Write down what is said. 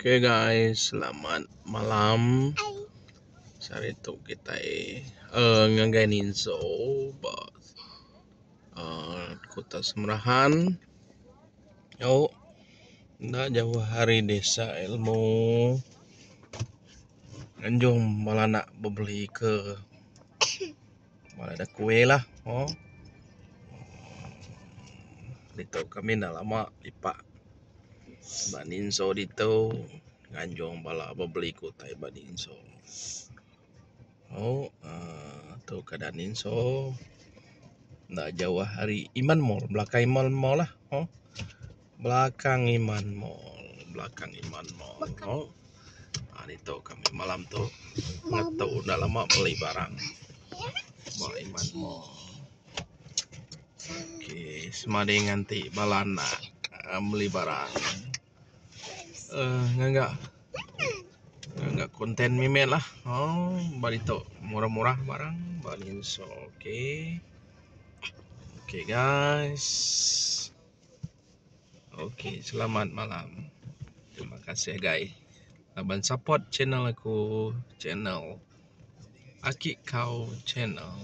Oke guys, selamat malam. Hari itu kita ngagainin show Kota Semerahan. Yo, nggak jauh hari desa ilmu. Anjung malah nak beli ke malah ada kue lah. Oh, itu kami dah lama lipat baninso dito nganjong bala beli kutai baninso. Oh, tu keadaan inso ndak jauh hari Iman Mall, belakang Iman Mall lah. Oh, belakang Iman Mall. Oh, itu kami malam tu ngetau udah lama beli barang Iman Mall. Oke, semade nganti balana beli barang. Enggak konten meme lah. Oh, balito murah-murah barang balinso. Oke guys. Oke, selamat malam. Terima kasih guys. Abang support channel aku, channel Aki Kau Channel.